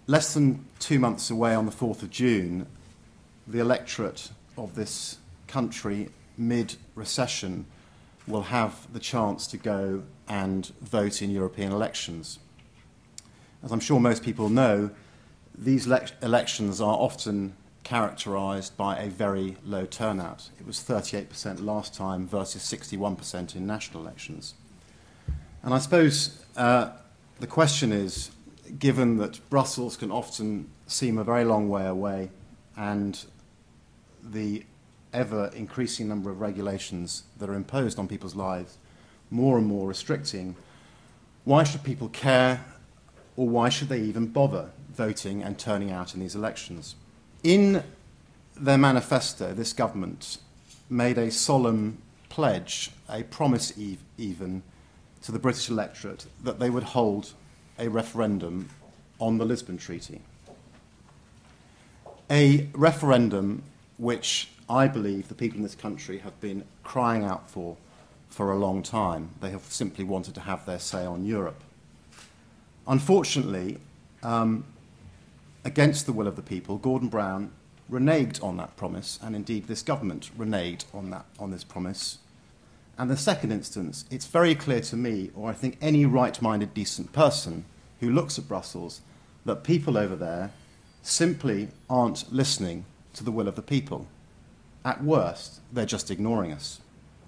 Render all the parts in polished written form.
Less than 2 months away on the 4th of June, the electorate of this country, mid-recession, will have the chance to go and vote in European elections. As I'm sure most people know, these elections are often characterised by a very low turnout. It was 38% last time versus 61% in national elections. And I suppose the question is, given that Brussels can often seem a very long way away and the ever-increasing number of regulations that are imposed on people's lives more and more restricting, why should people care, or why should they even bother voting and turning out in these elections? In their manifesto, this government made a solemn pledge, a promise even, to the British electorate that they would hold a referendum on the Lisbon Treaty. A referendum which I believe the people in this country have been crying out for a long time. They have simply wanted to have their say on Europe. Unfortunately, against the will of the people, Gordon Brown reneged on that promise, and indeed this government reneged on this promise. And the second instance, it's very clear to me, or I think any right-minded, decent person who looks at Brussels, that people over there simply aren't listening to the will of the people. At worst, they're just ignoring us.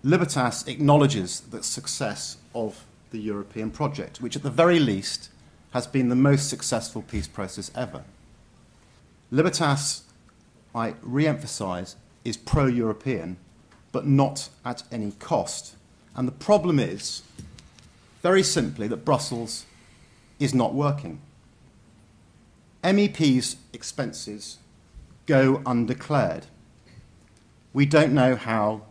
Libertas acknowledges the success of the European project, which at the very least has been the most successful peace process ever. Libertas, I re-emphasise, is pro-European, but not at any cost. And the problem is, very simply, that Brussels is not working. MEPs' expenses go undeclared. We don't know how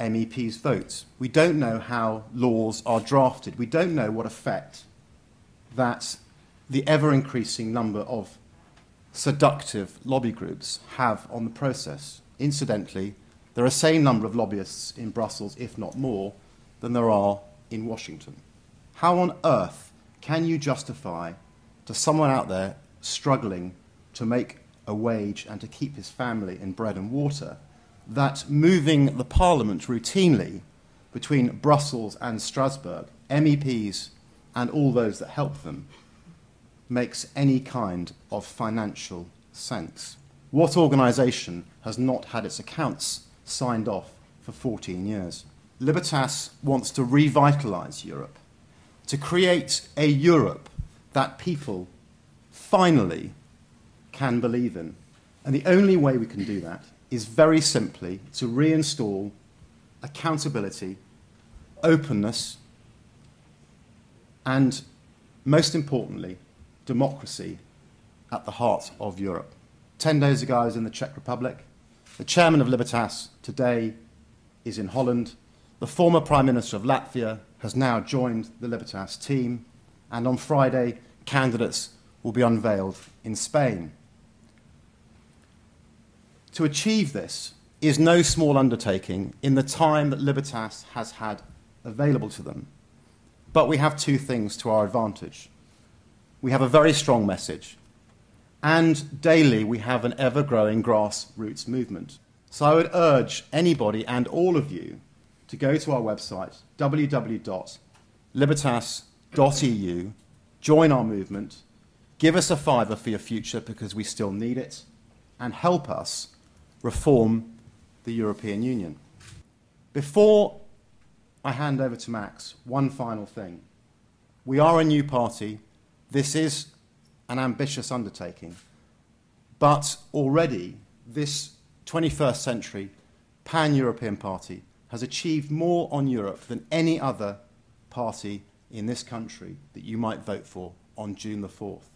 MEPs vote. We don't know how laws are drafted. We don't know what effect that the ever-increasing number of seductive lobby groups have on the process. Incidentally, there are the same number of lobbyists in Brussels, if not more, than there are in Washington. How on earth can you justify to someone out there struggling to make a wage and to keep his family in bread and water that moving the Parliament routinely between Brussels and Strasbourg, MEPs and all those that help them, makes any kind of financial sense? What organisation has not had its accounts signed off for 14 years? Libertas wants to revitalise Europe, to create a Europe that people finally can believe in. And the only way we can do that is very simply to reinstall accountability, openness, and, most importantly, democracy at the heart of Europe. 10 days ago, I was in the Czech Republic. The chairman of Libertas today is in Holland. The former Prime Minister of Latvia has now joined the Libertas team. And on Friday, candidates will be unveiled in Spain. To achieve this is no small undertaking in the time that Libertas has had available to them. But we have two things to our advantage. We have a very strong message, and daily we have an ever-growing grassroots movement. So I would urge anybody and all of you to go to our website, www.libertas.eu, join our movement, give us a fiver for your future because we still need it, and help us reform the European Union. Before I hand over to Max, one final thing. We are a new party. This is an ambitious undertaking, but already this 21st century pan-European party has achieved more on Europe than any other party in this country that you might vote for on June the 4th.